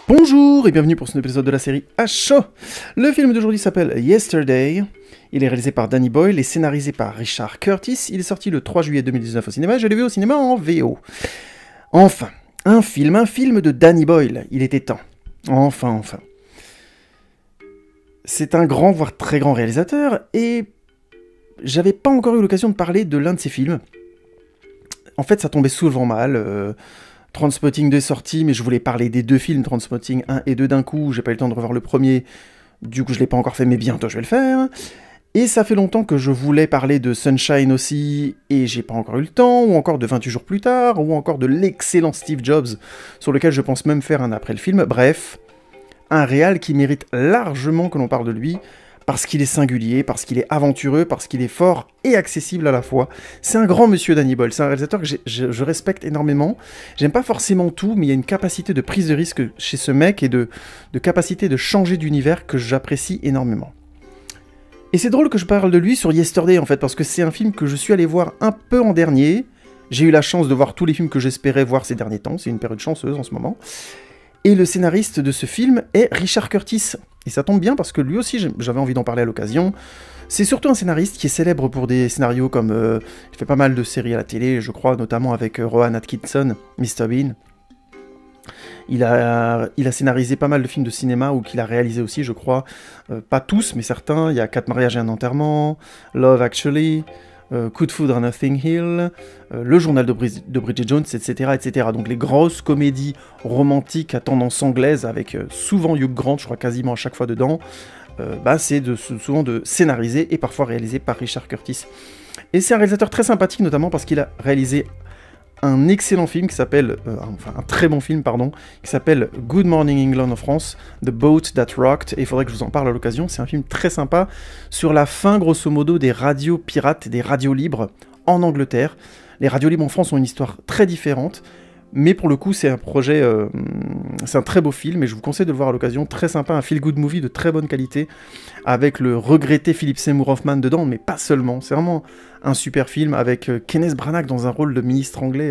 Bonjour et bienvenue pour ce nouvel épisode de la série à chaud. Le film d'aujourd'hui s'appelle Yesterday. Il est réalisé par Danny Boyle et scénarisé par Richard Curtis. Il est sorti le 3 juillet 2019 au cinéma. Je l'ai vu au cinéma en VO. Enfin, un film de Danny Boyle. Il était temps. Enfin. C'est un grand, voire très grand réalisateur et j'avais pas encore eu l'occasion de parler de l'un de ses films. En fait, ça tombait souvent mal. Trainspotting 2 est sorti, mais je voulais parler des deux films, Trainspotting 1 et 2 d'un coup. J'ai pas eu le temps de revoir le premier, du coup je l'ai pas encore fait, mais bientôt je vais le faire. Et ça fait longtemps que je voulais parler de Sunshine aussi, et j'ai pas encore eu le temps, ou encore de 28 jours plus tard, ou encore de l'excellent Steve Jobs, sur lequel je pense même faire un après le film. Bref, un réal qui mérite largement que l'on parle de lui, parce qu'il est singulier, parce qu'il est aventureux, parce qu'il est fort et accessible à la fois. C'est un grand monsieur Danny Boyle, c'est un réalisateur que je respecte énormément. J'aime pas forcément tout, mais il y a une capacité de prise de risque chez ce mec et de capacité de changer d'univers que j'apprécie énormément. Et c'est drôle que je parle de lui sur Yesterday en fait, parce que c'est un film que je suis allé voir un peu en dernier. J'ai eu la chance de voir tous les films que j'espérais voir ces derniers temps, c'est une période chanceuse en ce moment. Et le scénariste de ce film est Richard Curtis. Et ça tombe bien parce que lui aussi, j'avais envie d'en parler à l'occasion. C'est surtout un scénariste qui est célèbre pour des scénarios comme... il fait pas mal de séries à la télé, je crois, notamment avec Rowan Atkinson, Mr. Bean. Il a scénarisé pas mal de films de cinéma ou qu'il a réalisé aussi, je crois. Pas tous, mais certains. Il y a 4 mariages et un enterrement, Love Actually... Coup de foudre à Nothing Hill, Le journal de Bridget Jones, etc., etc. Donc les grosses comédies romantiques à tendance anglaise, avec souvent Hugh Grant, je crois quasiment à chaque fois dedans, c'est souvent de scénariser et parfois réalisé par Richard Curtis. Et c'est un réalisateur très sympathique, notamment parce qu'il a réalisé un excellent film qui s'appelle, un très bon film, pardon, qui s'appelle Good Morning England en France, The Boat That Rocked, et il faudrait que je vous en parle à l'occasion. C'est un film très sympa sur la fin, grosso modo, des radios pirates, des radios libres en Angleterre. Les radios libres en France ont une histoire très différente, mais pour le coup, c'est un projet, c'est un très beau film, et je vous conseille de le voir à l'occasion. Très sympa, un feel-good movie de très bonne qualité, avec le regretté Philip Seymour Hoffman dedans, mais pas seulement. C'est vraiment un super film, avec Kenneth Branagh dans un rôle de ministre anglais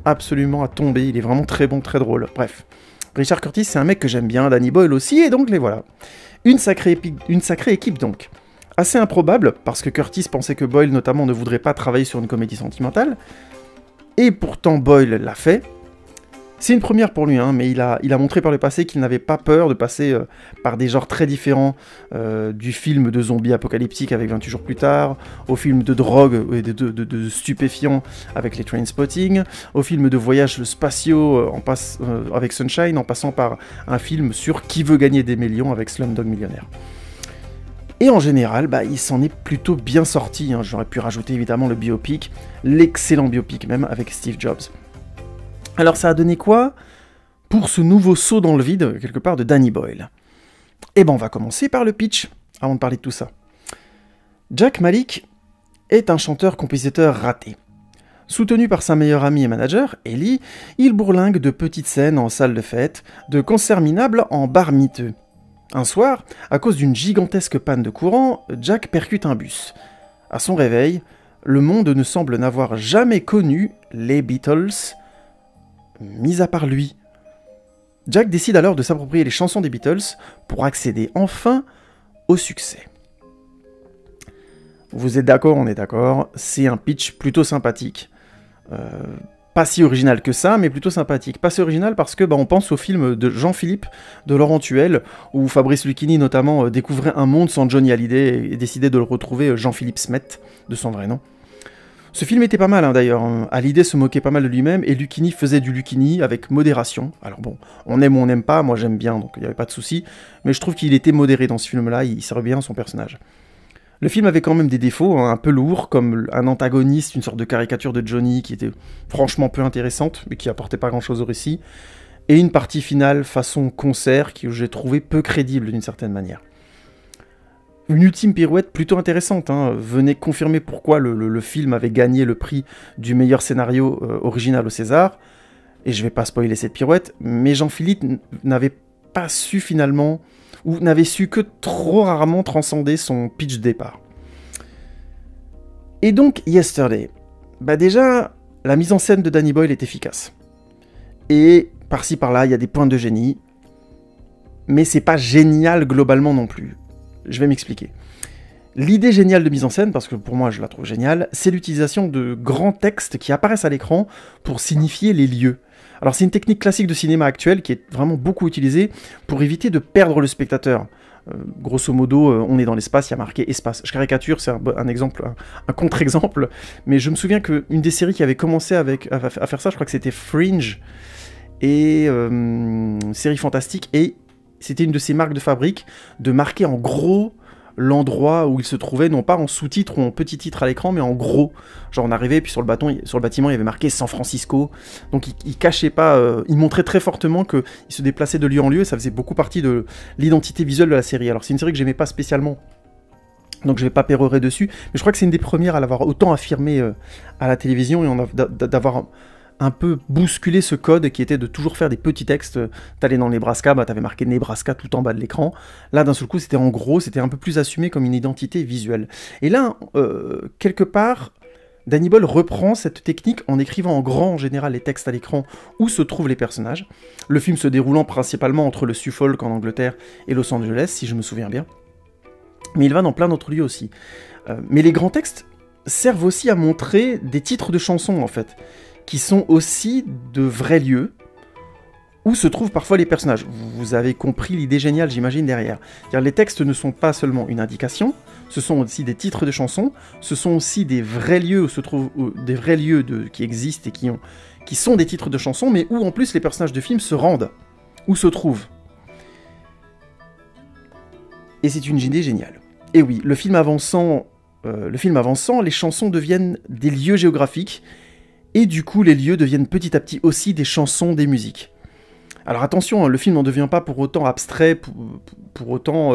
absolument à tomber. Il est vraiment très bon, très drôle. Bref, Richard Curtis, c'est un mec que j'aime bien, Danny Boyle aussi, et donc les voilà. Une sacrée équipe donc. Assez improbable, parce que Curtis pensait que Boyle notamment ne voudrait pas travailler sur une comédie sentimentale, et pourtant Boyle l'a fait. C'est une première pour lui, mais il a montré par le passé qu'il n'avait pas peur de passer par des genres très différents, du film de zombies apocalyptiques avec 28 jours plus tard, au film de drogue et de stupéfiants avec les Trainspotting, au film de voyages spatiaux avec Sunshine, en passant par un film sur qui veut gagner des millions avec Slumdog Millionnaire. Et en général, il s'en est plutôt bien sorti. J'aurais pu rajouter évidemment le biopic, l'excellent biopic même, avec Steve Jobs. Alors ça a donné quoi pour ce nouveau saut dans le vide, quelque part, de Danny Boyle? On va commencer par le pitch, avant de parler de tout ça. Jack Malik est un chanteur-compositeur raté. Soutenu par sa meilleure amie et manager, Ellie, il bourlingue de petites scènes en salle de fête, de concerts minables en bar miteux. Un soir, à cause d'une gigantesque panne de courant, Jack percute un bus. À son réveil, le monde ne semble n'avoir jamais connu les Beatles, mis à part lui. Jack décide alors de s'approprier les chansons des Beatles pour accéder enfin au succès. Vous êtes d'accord, on est d'accord, c'est un pitch plutôt sympathique. Pas si original que ça, mais plutôt sympathique. Pas si original parce que on pense au film de Jean-Philippe de Laurent Tuel, où Fabrice Lucchini notamment découvrait un monde sans Johnny Hallyday et décidait de le retrouver Jean-Philippe Smet, de son vrai nom. Ce film était pas mal d'ailleurs, Hallyday se moquait pas mal de lui-même, et Lucchini faisait du Lucchini avec modération. Alors bon, on aime ou on n'aime pas, moi j'aime bien, donc il n'y avait pas de souci, mais je trouve qu'il était modéré dans ce film-là, il servait bien son personnage. Le film avait quand même des défauts, un peu lourds, comme un antagoniste, une sorte de caricature de Johnny qui était franchement peu intéressante, mais qui apportait pas grand-chose au récit, et une partie finale façon concert que j'ai trouvé peu crédible d'une certaine manière. Une ultime pirouette plutôt intéressante, venait confirmer pourquoi le film avait gagné le prix du meilleur scénario original au César, et je vais pas spoiler cette pirouette, mais Jean-Philippe n'avait pas su finalement, ou n'avait su que trop rarement transcender son pitch de départ. Et donc, Yesterday. Déjà, la mise en scène de Danny Boyle est efficace. Et par-ci par-là, il y a des pointes de génie. mais c'est pas génial globalement non plus. Je vais m'expliquer. L'idée géniale de mise en scène, parce que pour moi je la trouve géniale, c'est l'utilisation de grands textes qui apparaissent à l'écran pour signifier les lieux. Alors c'est une technique classique de cinéma actuelle qui est vraiment beaucoup utilisée pour éviter de perdre le spectateur. Grosso modo, on est dans l'espace, il y a marqué espace. Je caricature, c'est un exemple, un contre-exemple, mais je me souviens qu'une des séries qui avait commencé à faire ça, je crois que c'était Fringe, et série fantastique, et c'était une de ces marques de fabrique de marquer en gros l'endroit où il se trouvait, non pas en sous-titre ou en petit titre à l'écran, mais en gros. Genre on arrivait, puis sur le bâtiment, il y avait marqué San Francisco. Donc il cachait pas, il montrait très fortement qu'il se déplaçait de lieu en lieu, et ça faisait beaucoup partie de l'identité visuelle de la série. Alors c'est une série que j'aimais pas spécialement, donc je vais pas pérorer dessus, mais je crois que c'est une des premières à l'avoir autant affirmé à la télévision, et d'avoir un peu bousculer ce code qui était de toujours faire des petits textes. T'allais dans Nebraska, bah t'avais marqué Nebraska tout en bas de l'écran. Là, d'un seul coup, c'était en gros, c'était un peu plus assumé comme une identité visuelle. Et là, quelque part, Danny Boyle reprend cette technique en écrivant en grand, en général, les textes à l'écran où se trouvent les personnages. Le film se déroulant principalement entre le Suffolk en Angleterre et Los Angeles, si je me souviens bien. Mais il va dans plein d'autres lieux aussi. Mais les grands textes servent aussi à montrer des titres de chansons, en fait, qui sont aussi de vrais lieux où se trouvent parfois les personnages. Vous avez compris l'idée géniale, j'imagine, derrière. C'est-à-dire, les textes ne sont pas seulement une indication, ce sont aussi des titres de chansons, ce sont aussi des vrais lieux où se trouvent des vrais lieux qui existent et qui sont des titres de chansons, mais où en plus les personnages de films se rendent, où se trouvent. Et c'est une idée géniale. Et oui, le film avançant, les chansons deviennent des lieux géographiques. Et du coup, les lieux deviennent petit à petit aussi des chansons, des musiques. Alors attention, le film n'en devient pas pour autant abstrait, pour autant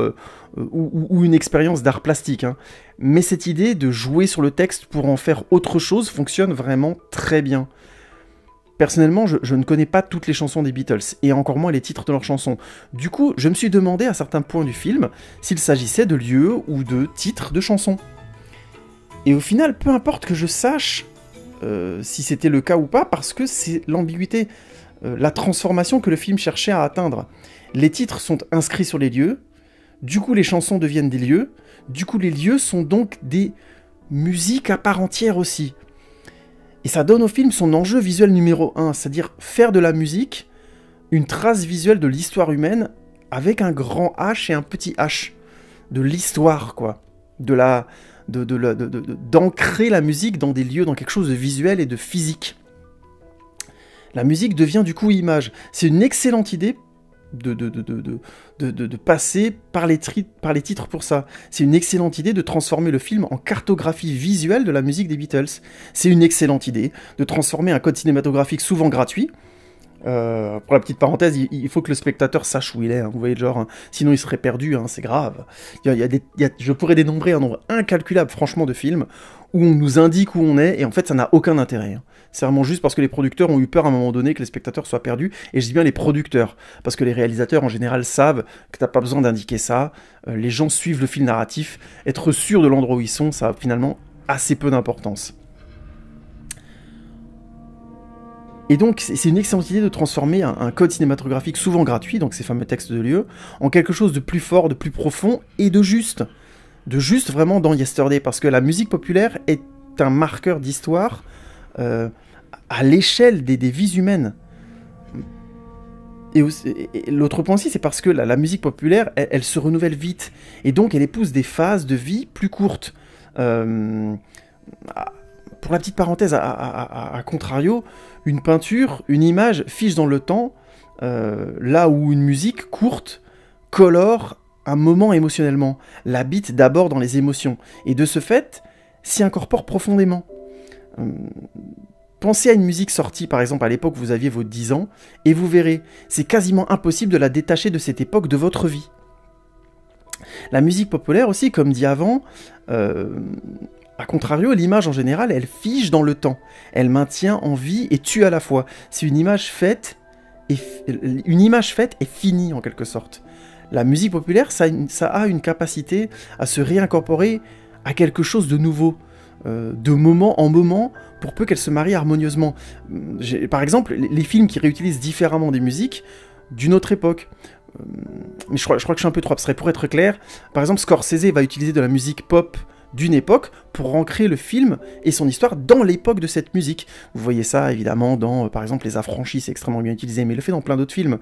ou une expérience d'art plastique. Hein. Mais cette idée de jouer sur le texte pour en faire autre chose fonctionne vraiment très bien. Personnellement, je ne connais pas toutes les chansons des Beatles, et encore moins les titres de leurs chansons. Du coup, je me suis demandé à certains points du film s'il s'agissait de lieux ou de titres de chansons. Et au final, peu importe que je sache si c'était le cas ou pas, parce que c'est l'ambiguïté, la transformation que le film cherchait à atteindre. Les titres sont inscrits sur les lieux, du coup les chansons deviennent des lieux, du coup les lieux sont donc des musiques à part entière aussi. Et ça donne au film son enjeu visuel numéro 1, c'est-à-dire faire de la musique une trace visuelle de l'histoire humaine avec un grand H et un petit H. De l'histoire, quoi. D'ancrer la musique dans des lieux, dans quelque chose de visuel et de physique. La musique devient du coup image. C'est une excellente idée de passer par les titres pour ça. C'est une excellente idée de transformer le film en cartographie visuelle de la musique des Beatles. C'est une excellente idée de transformer un code cinématographique souvent gratuit. Pour la petite parenthèse, il faut que le spectateur sache où il est, hein, vous voyez le genre, hein, sinon il serait perdu, hein, c'est grave. Je pourrais dénombrer un nombre incalculable, franchement, de films où on nous indique où on est, et en fait ça n'a aucun intérêt. Hein. C'est vraiment juste parce que les producteurs ont eu peur à un moment donné que les spectateurs soient perdus, et je dis bien les producteurs, parce que les réalisateurs en général savent que t'as pas besoin d'indiquer ça, les gens suivent le fil narratif, être sûr de l'endroit où ils sont, ça a finalement assez peu d'importance. Et donc, c'est une excellente idée de transformer un code cinématographique souvent gratuit, donc ces fameux textes de lieu, en quelque chose de plus fort, de plus profond et de juste. De juste vraiment dans Yesterday, parce que la musique populaire est un marqueur d'histoire à l'échelle des vies humaines. Et l'autre point aussi, c'est parce que la musique populaire, elle se renouvelle vite, et donc elle épouse des phases de vie plus courtes. Pour la petite parenthèse, à contrario, une peinture, une image fige dans le temps, là où une musique courte colore un moment émotionnellement, l'habite d'abord dans les émotions, et de ce fait, s'y incorpore profondément. Pensez à une musique sortie, par exemple, à l'époque où vous aviez vos 10 ans, et vous verrez, c'est quasiment impossible de la détacher de cette époque de votre vie. La musique populaire aussi, comme dit avant, a contrario, l'image en général, elle fige dans le temps. Elle maintient en vie et tue à la fois. C'est une image faite et finie en quelque sorte. La musique populaire, ça a une capacité à se réincorporer à quelque chose de nouveau, de moment en moment, pour peu qu'elle se marie harmonieusement. Par exemple, les films qui réutilisent différemment des musiques d'une autre époque. mais je crois que je suis un peu trop abstrait. Pour être clair, par exemple, Scorsese va utiliser de la musique pop d'une époque pour ancrer le film et son histoire dans l'époque de cette musique. Vous voyez ça évidemment dans, par exemple, Les Affranchis, c'est extrêmement bien utilisé, mais il le fait dans plein d'autres films.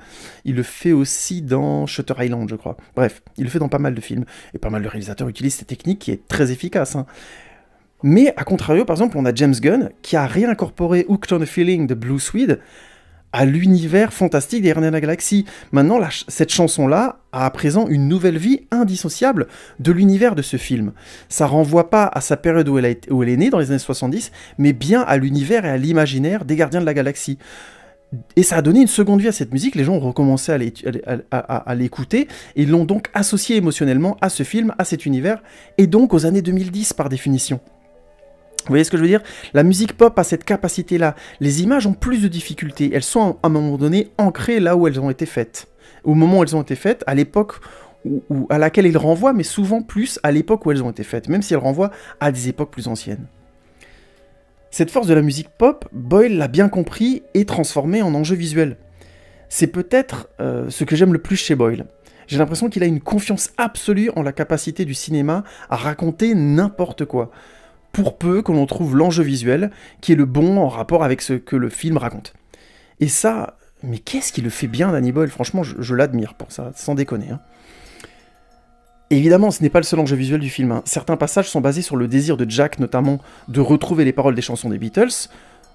Il le fait aussi dans Shutter Island, je crois. Bref, il le fait dans pas mal de films, et pas mal de réalisateurs utilisent cette technique qui est très efficace. Hein. Mais, à contrario, par exemple, on a James Gunn qui a réincorporé Hooked on a Feeling de Blue Swede à l'univers fantastique des Gardiens de la Galaxie. Maintenant, cette chanson-là a à présent une nouvelle vie indissociable de l'univers de ce film. Ça renvoie pas à sa période où elle est née, dans les années 70, mais bien à l'univers et à l'imaginaire des Gardiens de la Galaxie. Et ça a donné une seconde vie à cette musique, les gens ont recommencé à l'écouter, et l'ont donc associé émotionnellement à ce film, à cet univers, et donc aux années 2010 par définition. Vous voyez ce que je veux dire? La musique pop a cette capacité-là. Les images ont plus de difficultés. Elles sont à un moment donné ancrées là où elles ont été faites. Au moment où elles ont été faites, à l'époque à laquelle elles renvoient, mais souvent plus à l'époque où elles ont été faites, même si elles renvoient à des époques plus anciennes. Cette force de la musique pop, Boyle l'a bien compris et transformée en enjeu visuel. C'est peut-être ce que j'aime le plus chez Boyle. J'ai l'impression qu'il a une confiance absolue en la capacité du cinéma à raconter n'importe quoi. Pour peu que l'on trouve l'enjeu visuel, qui est le bon en rapport avec ce que le film raconte. Et ça, mais qu'est-ce qui le fait bien, Danny Boyle? Franchement, je l'admire pour ça, sans déconner. Hein. Évidemment, ce n'est pas le seul enjeu visuel du film. Hein. Certains passages sont basés sur le désir de Jack, notamment, de retrouver les paroles des chansons des Beatles,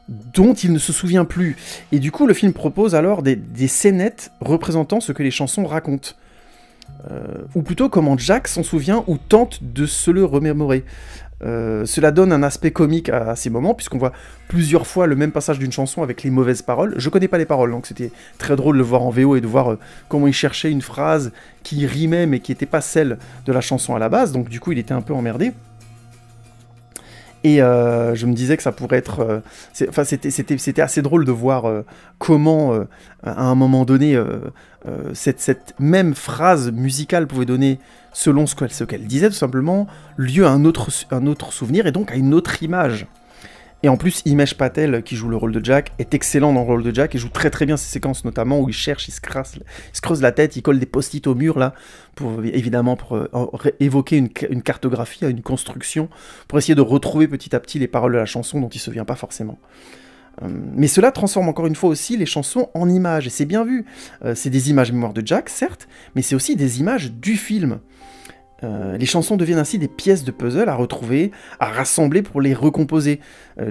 dont il ne se souvient plus. Et du coup, le film propose alors des scénettes représentant ce que les chansons racontent. Ou plutôt comment Jack s'en souvient ou tente de se le remémorer. Cela donne un aspect comique à ces moments, puisqu'on voit plusieurs fois le même passage d'une chanson avec les mauvaises paroles. Je connais pas les paroles, donc c'était très drôle de le voir en VO et de voir comment il cherchait une phrase qui rimait, mais qui n'était pas celle de la chanson à la base, donc du coup il était un peu emmerdé. Et je me disais que ça pourrait être... c'était assez drôle de voir comment, à un moment donné, cette même phrase musicale pouvait donner, selon ce qu'elle disait tout simplement, lieu à un autre souvenir et donc à une autre image. Et en plus, Himesh Patel, qui joue le rôle de Jack, est excellent dans le rôle de Jack et joue très très bien ces séquences, notamment où il cherche, il se creuse la tête, il colle des post-it au mur, là, évidemment pour évoquer une cartographie, une construction, pour essayer de retrouver petit à petit les paroles de la chanson dont il ne se souvient pas forcément. Mais cela transforme encore une fois aussi les chansons en images, et c'est bien vu. C'est des images mémoire de Jack, certes, mais c'est aussi des images du film. Les chansons deviennent ainsi des pièces de puzzle à retrouver, à rassembler pour les recomposer.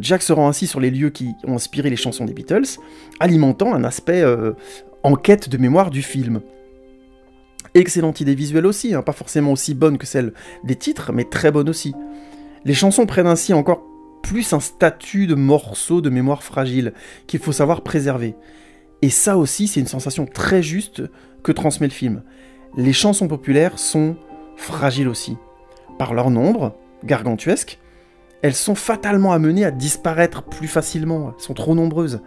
Jack se rend ainsi sur les lieux qui ont inspiré les chansons des Beatles, alimentant un aspect enquête de mémoire du film. Excellente idée visuelle aussi, hein, pas forcément aussi bonne que celle des titres, mais très bonne aussi. Les chansons prennent ainsi encore plus un statut de morceau de mémoire fragile qu'il faut savoir préserver. Et ça aussi, c'est une sensation très juste que transmet le film. Les chansons populaires sont fragiles aussi. Par leur nombre, gargantuesque, elles sont fatalement amenées à disparaître plus facilement, elles sont trop nombreuses.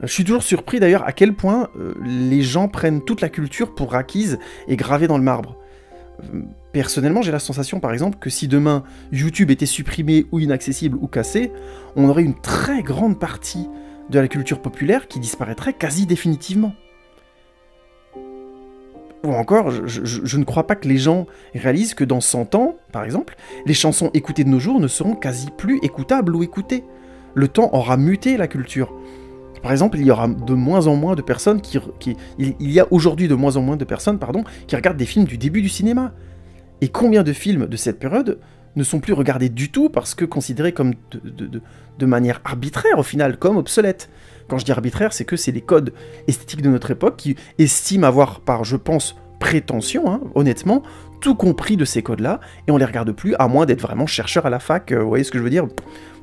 Je suis toujours surpris d'ailleurs à quel point les gens prennent toute la culture pour acquise et gravée dans le marbre. Personnellement, j'ai la sensation par exemple que si demain YouTube était supprimé ou inaccessible ou cassé, on aurait une très grande partie de la culture populaire qui disparaîtrait quasi définitivement. Ou encore, je ne crois pas que les gens réalisent que dans 100 ans, par exemple, les chansons écoutées de nos jours ne seront quasi plus écoutables ou écoutées. Le temps aura muté la culture. Par exemple, il y aura de moins en moins de personnes il y a aujourd'hui de moins en moins de personnes, qui regardent des films du début du cinéma. Et combien de films de cette période ne sont plus regardés du tout parce que considérés comme de manière arbitraire, au final, comme obsolètes. Quand je dis arbitraire, c'est que c'est les codes esthétiques de notre époque qui estiment avoir, par, je pense, prétention, hein, honnêtement, tout compris de ces codes-là, et on les regarde plus, à moins d'être vraiment chercheur à la fac, vous voyez ce que je veux dire?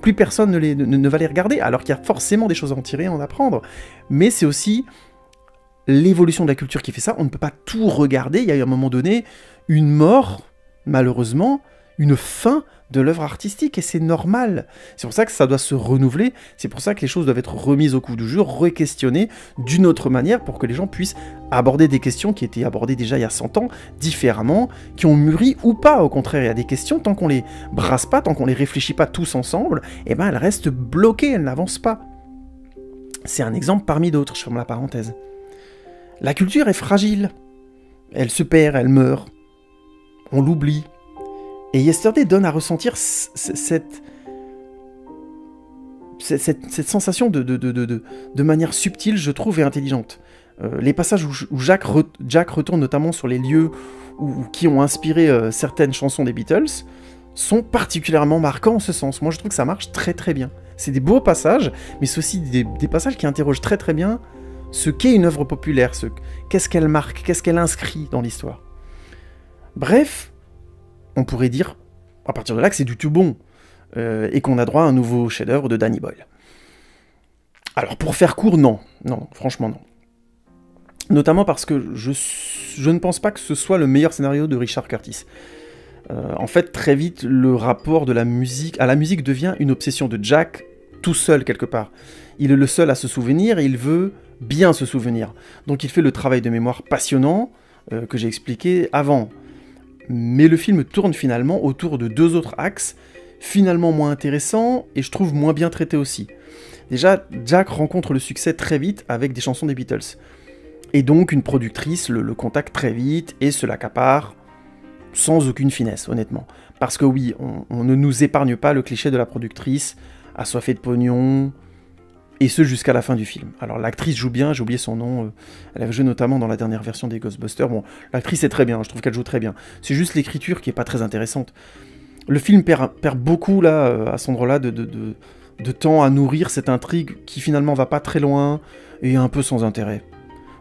Plus personne ne va les regarder, alors qu'il y a forcément des choses à en tirer, à en apprendre. Mais c'est aussi l'évolution de la culture qui fait ça, on ne peut pas tout regarder, il y a eu à un moment donné une mort, malheureusement, une fin de l'œuvre artistique, et c'est normal. C'est pour ça que ça doit se renouveler, c'est pour ça que les choses doivent être remises au goût du jour, re-questionnées d'une autre manière, pour que les gens puissent aborder des questions qui étaient abordées déjà il y a 100 ans, différemment, qui ont mûri ou pas, au contraire. Il y a des questions, tant qu'on les brasse pas, tant qu'on les réfléchit pas tous ensemble, eh ben elles restent bloquées, elles n'avancent pas. C'est un exemple parmi d'autres, je ferme la parenthèse. La culture est fragile. Elle se perd, elle meurt, on l'oublie. Et Yesterday donne à ressentir cette sensation de manière subtile, je trouve, et intelligente. Les passages où Jack retourne notamment sur les lieux qui ont inspiré certaines chansons des Beatles sont particulièrement marquants en ce sens. Moi, je trouve que ça marche très très bien. C'est des beaux passages, mais c'est aussi des passages qui interrogent très très bien ce qu'est une œuvre populaire, qu'est-ce qu'elle marque, qu'est-ce qu'elle inscrit dans l'histoire. Bref, on pourrait dire, à partir de là, que c'est du tout bon, et qu'on a droit à un nouveau chef-d'œuvre de Danny Boyle. Alors, pour faire court, non, franchement non. Notamment parce que je ne pense pas que ce soit le meilleur scénario de Richard Curtis. En fait, très vite, le rapport de la musique à la musique devient une obsession de Jack, tout seul quelque part. Il est le seul à se souvenir et il veut bien se souvenir. Donc il fait le travail de mémoire passionnant que j'ai expliqué avant. Mais le film tourne finalement autour de deux autres axes, finalement moins intéressants et je trouve moins bien traités aussi. Déjà, Jack rencontre le succès très vite avec des chansons des Beatles. Et donc une productrice le contacte très vite et se l'accapare sans aucune finesse, honnêtement. Parce que oui, on ne nous épargne pas le cliché de la productrice assoiffée de pognon, et ce jusqu'à la fin du film. Alors l'actrice joue bien, j'ai oublié son nom, elle avait joué notamment dans la dernière version des Ghostbusters. Bon, l'actrice est très bien, je trouve qu'elle joue très bien. C'est juste l'écriture qui est pas très intéressante. Le film perd beaucoup là, à cet endroit-là, de temps à nourrir cette intrigue qui finalement va pas très loin et est un peu sans intérêt.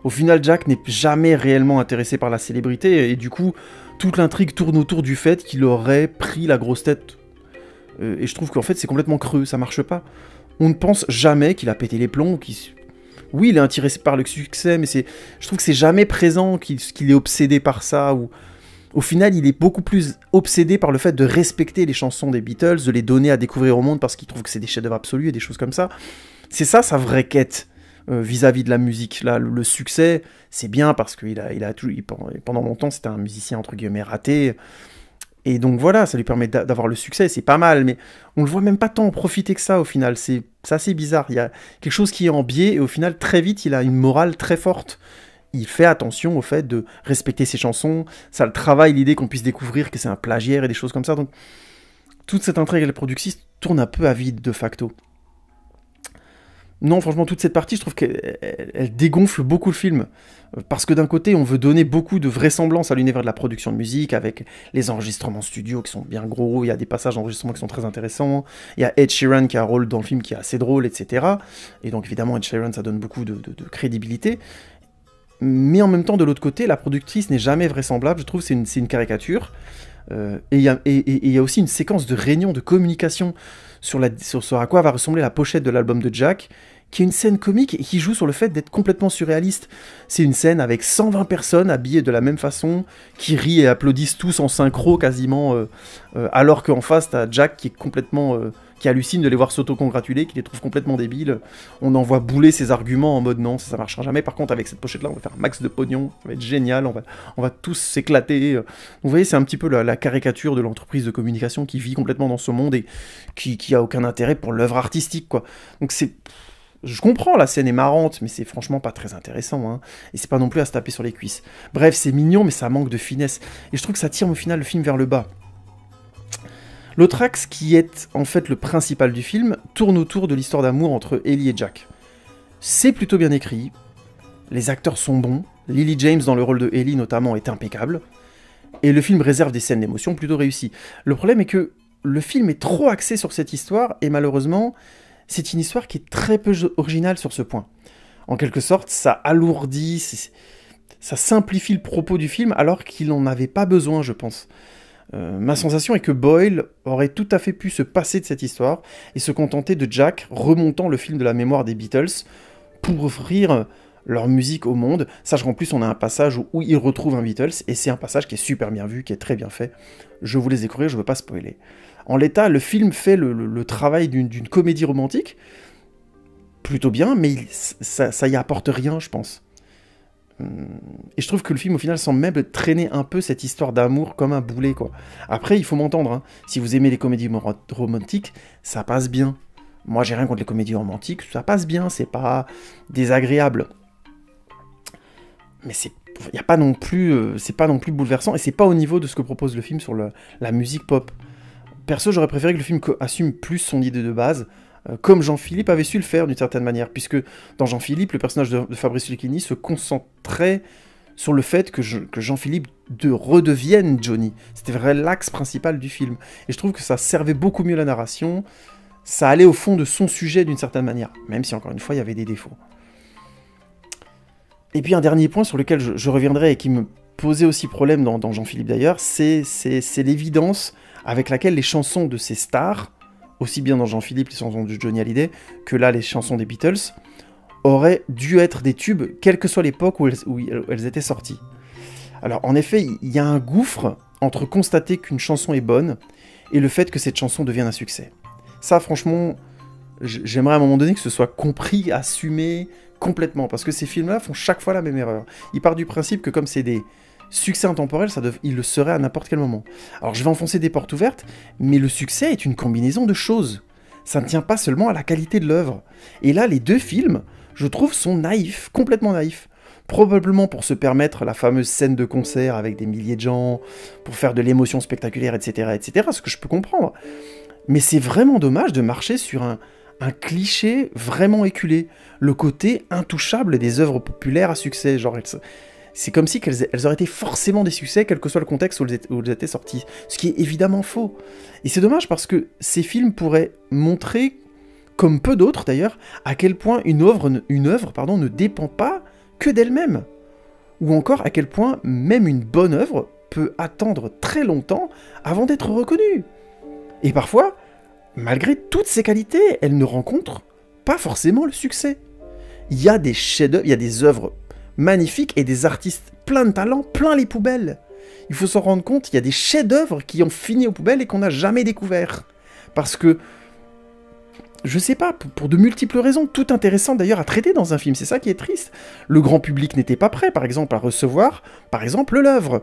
Au final, Jack n'est jamais réellement intéressé par la célébrité, et du coup, toute l'intrigue tourne autour du fait qu'il aurait pris la grosse tête. Et je trouve qu'en fait, c'est complètement creux, ça marche pas. On ne pense jamais qu'il a pété les plombs, oui, il est intéressé par le succès, mais je trouve que c'est jamais présent qu'il est obsédé par ça, ou... Au final, il est beaucoup plus obsédé par le fait de respecter les chansons des Beatles, de les donner à découvrir au monde parce qu'il trouve que c'est des chefs-d'œuvre absolus et des choses comme ça. C'est ça sa vraie quête. Vis-à-vis de la musique. Là, le succès, c'est bien parce que pendant longtemps, c'était un musicien entre guillemets raté. Et donc voilà, ça lui permet d'avoir le succès, c'est pas mal, mais on le voit même pas tant en profiter que ça au final. C'est assez bizarre. Il y a quelque chose qui est en biais et au final, très vite, il a une morale très forte. Il fait attention au fait de respecter ses chansons. Ça le travaille l'idée qu'on puisse découvrir que c'est un plagiaire et des choses comme ça. Donc toute cette intrigue avec le productrice tourne un peu à vide de facto. Non, franchement, toute cette partie, je trouve qu'elle dégonfle beaucoup le film. Parce que d'un côté, on veut donner beaucoup de vraisemblance à l'univers de la production de musique, avec les enregistrements studio qui sont bien gros, il y a des passages d'enregistrement qui sont très intéressants, il y a Ed Sheeran qui a un rôle dans le film qui est assez drôle, etc. Et donc évidemment, Ed Sheeran, ça donne beaucoup de crédibilité. Mais en même temps, de l'autre côté, la productrice n'est jamais vraisemblable, je trouve que c'est une caricature. Et il y a aussi une séquence de réunion, de communication sur ce à quoi va ressembler la pochette de l'album de Jack, qui est une scène comique et qui joue sur le fait d'être complètement surréaliste. C'est une scène avec 120 personnes habillées de la même façon, qui rient et applaudissent tous en synchro quasiment, alors qu'en face, t'as Jack qui est complètement... qui hallucine de les voir s'auto-congratuler, qui les trouve complètement débiles. On envoie bouler ses arguments en mode non, ça marchera jamais. Par contre, avec cette pochette-là, on va faire un max de pognon, ça va être génial, on va tous s'éclater. Vous voyez, c'est un petit peu la caricature de l'entreprise de communication qui vit complètement dans ce monde et qui a aucun intérêt pour l'œuvre artistique, quoi. Donc c'est... Je comprends, la scène est marrante, mais c'est franchement pas très intéressant, hein. Et c'est pas non plus à se taper sur les cuisses. Bref, c'est mignon, mais ça manque de finesse. Et je trouve que ça tire au final le film vers le bas. L'autre axe, qui est en fait le principal du film, tourne autour de l'histoire d'amour entre Ellie et Jack. C'est plutôt bien écrit, les acteurs sont bons, Lily James dans le rôle de Ellie notamment est impeccable, et le film réserve des scènes d'émotion plutôt réussies. Le problème est que le film est trop axé sur cette histoire, et malheureusement, c'est une histoire qui est très peu originale sur ce point. En quelque sorte, ça alourdit, ça simplifie le propos du film, alors qu'il n'en avait pas besoin, je pense. Ma sensation est que Boyle aurait tout à fait pu se passer de cette histoire et se contenter de Jack remontant le film de la mémoire des Beatles pour offrir leur musique au monde. Sachant qu'en plus on a un passage où il retrouve un Beatles et c'est un passage qui est super bien vu, qui est très bien fait. Je vous les découvrir, je veux pas spoiler. En l'état, le film fait le travail d'une comédie romantique plutôt bien, mais ça y apporte rien, je pense. Et je trouve que le film au final semble même traîner un peu cette histoire d'amour comme un boulet, quoi. Après il faut m'entendre, hein. Si vous aimez les comédies romantiques, ça passe bien. Moi j'ai rien contre les comédies romantiques, ça passe bien, c'est pas désagréable. Mais il y a pas non plus, c'est pas non plus bouleversant, et c'est pas au niveau de ce que propose le film sur la musique pop. Perso, j'aurais préféré que le film assume plus son idée de base, comme Jean-Philippe avait su le faire d'une certaine manière, puisque dans Jean-Philippe, le personnage de Fabrice Lucchini se concentrait sur le fait que Jean-Philippe redevienne Johnny. C'était vraiment l'axe principal du film. Et je trouve que ça servait beaucoup mieux la narration, ça allait au fond de son sujet d'une certaine manière, même si encore une fois il y avait des défauts. Et puis un dernier point sur lequel je reviendrai et qui me posait aussi problème dans Jean-Philippe d'ailleurs, c'est l'évidence avec laquelle les chansons de ces stars, aussi bien dans Jean-Philippe les chansons de Johnny Hallyday, que là les chansons des Beatles, auraient dû être des tubes, quelle que soit l'époque où elles étaient sorties. Alors en effet, il y a un gouffre entre constater qu'une chanson est bonne et le fait que cette chanson devienne un succès. Ça franchement, j'aimerais à un moment donné que ce soit compris, assumé complètement, parce que ces films-là font chaque fois la même erreur. Ils partent du principe que comme c'est des succès intemporels, ils le seraient à n'importe quel moment. Alors je vais enfoncer des portes ouvertes, mais le succès est une combinaison de choses. Ça ne tient pas seulement à la qualité de l'œuvre. Et là, les deux films, je trouve, sont naïfs, complètement naïfs. Probablement pour se permettre la fameuse scène de concert avec des milliers de gens, pour faire de l'émotion spectaculaire, etc., ce que je peux comprendre. Mais c'est vraiment dommage de marcher sur un cliché vraiment éculé, le côté intouchable des œuvres populaires à succès. Genre, c'est comme si elles auraient été forcément des succès, quel que soit le contexte où elles étaient sorties. Ce qui est évidemment faux. Et c'est dommage parce que ces films pourraient montrer, comme peu d'autres d'ailleurs, à quel point une œuvre ne dépend pas que d'elle-même. Ou encore à quel point même une bonne œuvre peut attendre très longtemps avant d'être reconnue. Et parfois, malgré toutes ces qualités, elle ne rencontre pas forcément le succès. Il y a des chefs-d'œuvre, il y a des œuvres magnifiques et des artistes plein de talent, plein les poubelles. Il faut s'en rendre compte, il y a des chefs-d'œuvre qui ont fini aux poubelles et qu'on n'a jamais découverts. Parce que, je sais pas, pour de multiples raisons, tout intéressant d'ailleurs à traiter dans un film, c'est ça qui est triste. Le grand public n'était pas prêt, par exemple, à recevoir, l'œuvre.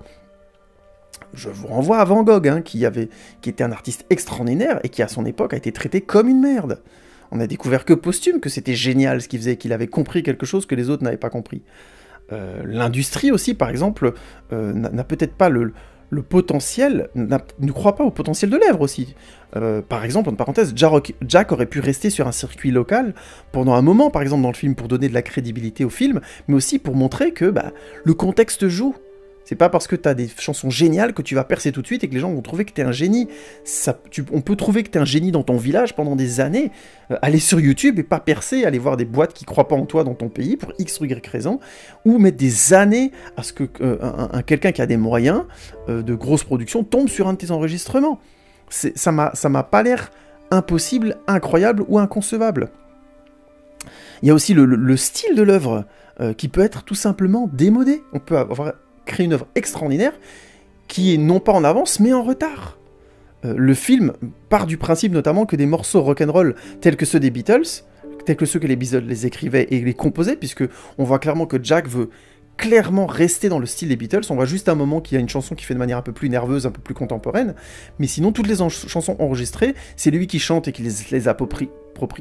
Je vous renvoie à Van Gogh, qui était un artiste extraordinaire et qui, à son époque, a été traité comme une merde. On a découvert que posthume que c'était génial ce qu'il faisait, qu'il avait compris quelque chose que les autres n'avaient pas compris. L'industrie aussi, par exemple, n'a peut-être pas le potentiel, ne croit pas au potentiel de l'œuvre aussi. Par exemple, en parenthèse, Jack aurait pu rester sur un circuit local pendant un moment, par exemple dans le film, pour donner de la crédibilité au film, mais aussi pour montrer que le contexte joue. C'est pas parce que t'as des chansons géniales que tu vas percer tout de suite et que les gens vont trouver que t'es un génie. On peut trouver que t'es un génie dans ton village pendant des années, aller sur YouTube et pas percer, aller voir des boîtes qui croient pas en toi dans ton pays pour X ou Y raison, ou mettre des années à ce que quelqu'un qui a des moyens de grosse production tombe sur un de tes enregistrements. Ça m'a pas l'air impossible, incroyable ou inconcevable. Il y a aussi le style de l'œuvre qui peut être tout simplement démodé. On peut créer une œuvre extraordinaire qui est non pas en avance mais en retard. Le film part du principe notamment que des morceaux rock'n'roll tels que ceux des Beatles, tels que ceux que les Beatles les écrivaient et les composaient, puisque on voit clairement que Jack veut clairement rester dans le style des Beatles. On voit juste un moment qu'il y a une chanson qui fait de manière un peu plus nerveuse, un peu plus contemporaine, mais sinon toutes les chansons enregistrées, c'est lui qui chante et qui les approprie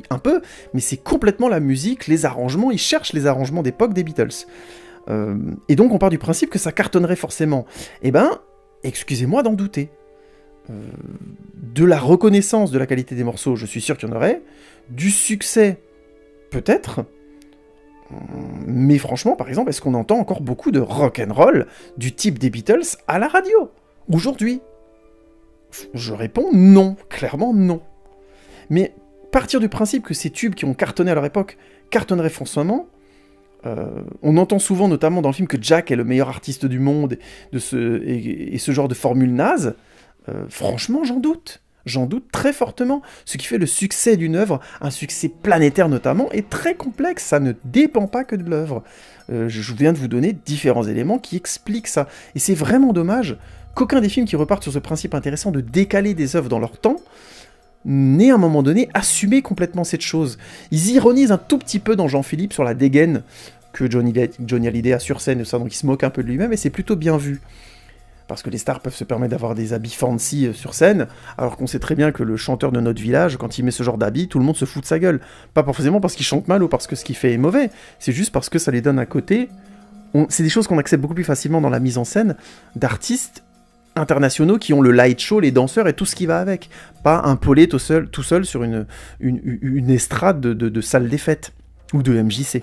un peu, mais c'est complètement la musique, les arrangements, il cherche les arrangements d'époque des Beatles. Et donc on part du principe que ça cartonnerait forcément. Eh ben, excusez-moi d'en douter. De la reconnaissance de la qualité des morceaux, je suis sûr qu'il y en aurait. Du succès, peut-être. Mais franchement, par exemple, est-ce qu'on entend encore beaucoup de rock'n'roll du type des Beatles à la radio, aujourd'hui? Je réponds non, clairement non. Mais partir du principe que ces tubes qui ont cartonné à leur époque cartonneraient forcément, on entend souvent, notamment dans le film, que Jack est le meilleur artiste du monde et ce genre de formule naze. Franchement, j'en doute très fortement. Ce qui fait le succès d'une œuvre, un succès planétaire notamment, est très complexe. Ça ne dépend pas que de l'œuvre. Je viens de vous donner différents éléments qui expliquent ça. Et c'est vraiment dommage qu'aucun des films qui repartent sur ce principe intéressant de décaler des œuvres dans leur temps n'ait à un moment donné assumé complètement cette chose. Ils ironisent un tout petit peu dans Jean-Philippe sur la dégaine que Johnny Hallyday a sur scène, ça, donc il se moque un peu de lui-même, et c'est plutôt bien vu. Parce que les stars peuvent se permettre d'avoir des habits fancy sur scène, alors qu'on sait très bien que le chanteur de notre village, quand il met ce genre d'habit, tout le monde se fout de sa gueule. Pas forcément parce qu'il chante mal ou parce que ce qu'il fait est mauvais, c'est juste parce que ça les donne un côté c'est des choses qu'on accepte beaucoup plus facilement dans la mise en scène d'artistes internationaux qui ont le light show, les danseurs et tout ce qui va avec. Pas un Paulet tout seul sur une estrade de salle des fêtes ou de MJC.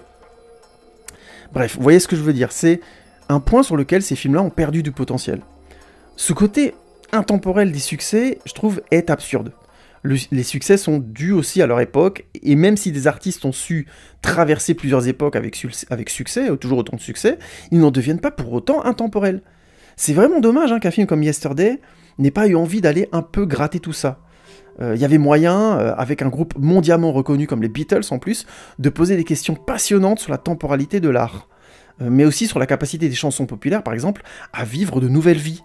Bref, vous voyez ce que je veux dire. C'est un point sur lequel ces films-là ont perdu du potentiel. Ce côté intemporel des succès, je trouve, est absurde. Les succès sont dus aussi à leur époque, et même si des artistes ont su traverser plusieurs époques avec succès, toujours autant de succès, ils n'en deviennent pas pour autant intemporels. C'est vraiment dommage qu'un film comme Yesterday n'ait pas eu envie d'aller un peu gratter tout ça. Il y avait moyen, avec un groupe mondialement reconnu comme les Beatles en plus, de poser des questions passionnantes sur la temporalité de l'art, mais aussi sur la capacité des chansons populaires, par exemple, à vivre de nouvelles vies.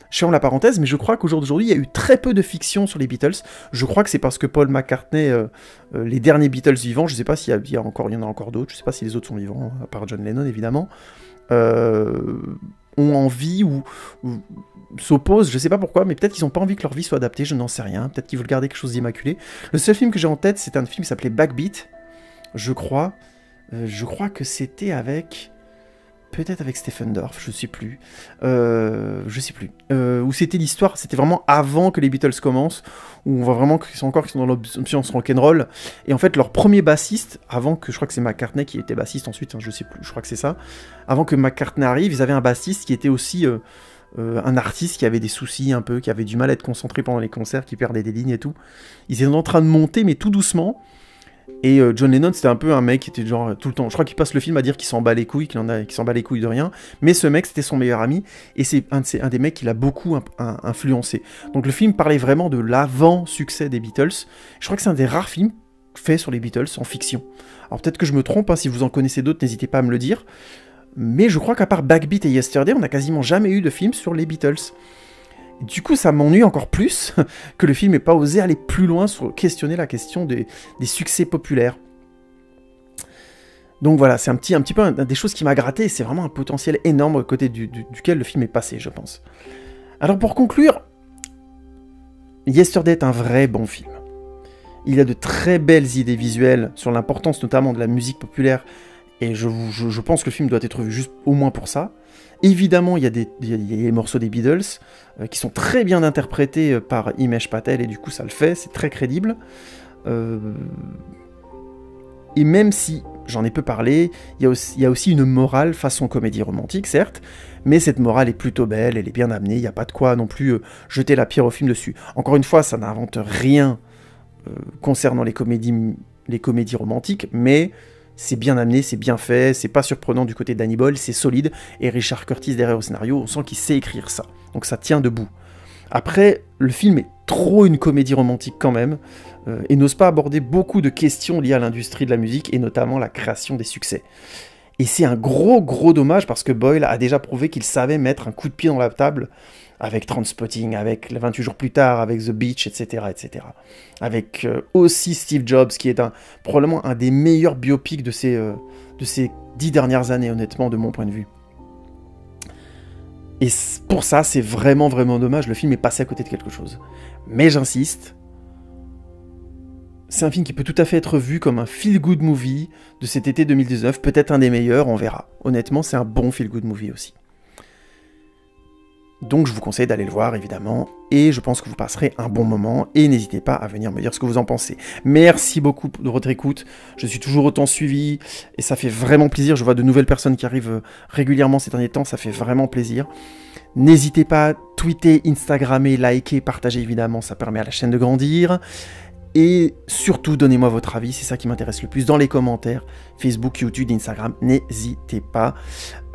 Je ferme la parenthèse, mais je crois qu'au jour d'aujourd'hui, il y a eu très peu de fiction sur les Beatles. Je crois que c'est parce que Paul McCartney, les derniers Beatles vivants, je ne sais pas s'il y en a encore d'autres, je ne sais pas si les autres sont vivants, à part John Lennon évidemment, ont envie ou s'opposent, je ne sais pas pourquoi, mais peut-être qu'ils n'ont pas envie que leur vie soit adaptée, je n'en sais rien, peut-être qu'ils veulent garder quelque chose d'immaculé. Le seul film que j'ai en tête, c'est un film qui s'appelait Backbeat, je crois que c'était avec... Peut-être avec Stephen Dorff, je sais plus. Où c'était l'histoire, c'était vraiment avant que les Beatles commencent, où on voit vraiment qu'ils sont dans l'ambiance rock'n'roll. Et en fait, leur premier bassiste, avant que, je crois que c'est McCartney qui était bassiste ensuite, je sais plus, je crois que c'est ça. Avant que McCartney arrive, ils avaient un bassiste qui était aussi un artiste qui avait des soucis un peu, qui avait du mal à être concentré pendant les concerts, qui perdait des lignes et tout. Ils étaient en train de monter, mais tout doucement. Et John Lennon, c'était un peu un mec qui était genre tout le temps... Je crois qu'il passe le film à dire qu'il s'en bat les couilles, qu'il s'en bat les couilles de rien. Mais ce mec, c'était son meilleur ami. Et c'est un des mecs qui l'a beaucoup influencé. Donc le film parlait vraiment de l'avant-succès des Beatles. Je crois que c'est un des rares films faits sur les Beatles en fiction. Alors peut-être que je me trompe, si vous en connaissez d'autres, n'hésitez pas à me le dire. Mais je crois qu'à part Backbeat et Yesterday, on n'a quasiment jamais eu de film sur les Beatles. Du coup, ça m'ennuie encore plus que le film n'ait pas osé aller plus loin sur questionner la question des succès populaires. Donc voilà, c'est un petit peu des choses qui m'a gratté, et c'est vraiment un potentiel énorme au côté duquel le film est passé, je pense. Alors pour conclure, Yesterday est un vrai bon film. Il y a de très belles idées visuelles sur l'importance notamment de la musique populaire, et je pense que le film doit être vu juste au moins pour ça. Évidemment, il y a des morceaux des Beatles qui sont très bien interprétés par Himesh Patel, et du coup ça le fait, c'est très crédible. Et même si, j'en ai peu parlé, il y a aussi une morale façon comédie romantique, certes, mais cette morale est plutôt belle, elle est bien amenée, il n'y a pas de quoi non plus jeter la pierre au film dessus. Encore une fois, ça n'invente rien concernant les comédies romantiques, mais... c'est bien amené, c'est bien fait, c'est pas surprenant du côté d'Danny Boyle, c'est solide, et Richard Curtis derrière au scénario, on sent qu'il sait écrire ça, donc ça tient debout. Après, le film est trop une comédie romantique quand même, et n'ose pas aborder beaucoup de questions liées à l'industrie de la musique, et notamment la création des succès. Et c'est un gros dommage, parce que Boyle a déjà prouvé qu'il savait mettre un coup de pied dans la table, avec Trainspotting, avec 28 jours plus tard, avec The Beach, etc. Avec aussi Steve Jobs, qui est probablement un des meilleurs biopics de ces 10 dernières années, honnêtement, de mon point de vue. Et pour ça, c'est vraiment dommage, le film est passé à côté de quelque chose. Mais j'insiste, c'est un film qui peut tout à fait être vu comme un feel-good movie de cet été 2019, peut-être un des meilleurs, on verra. Honnêtement, c'est un bon feel-good movie aussi. Donc je vous conseille d'aller le voir, évidemment, et je pense que vous passerez un bon moment, et n'hésitez pas à venir me dire ce que vous en pensez. Merci beaucoup de votre écoute, je suis toujours autant suivi, et ça fait vraiment plaisir, je vois de nouvelles personnes qui arrivent régulièrement ces derniers temps, ça fait vraiment plaisir. N'hésitez pas à tweeter, Instagrammer, liker, partager, évidemment, ça permet à la chaîne de grandir. Et surtout, donnez-moi votre avis, c'est ça qui m'intéresse le plus, dans les commentaires, Facebook, YouTube, Instagram, n'hésitez pas.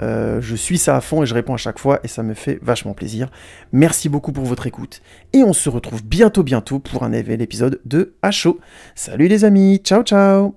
Je suis ça à fond et je réponds à chaque fois et ça me fait vachement plaisir. Merci beaucoup pour votre écoute et on se retrouve bientôt pour un nouvel épisode de HO. Salut les amis, ciao ciao.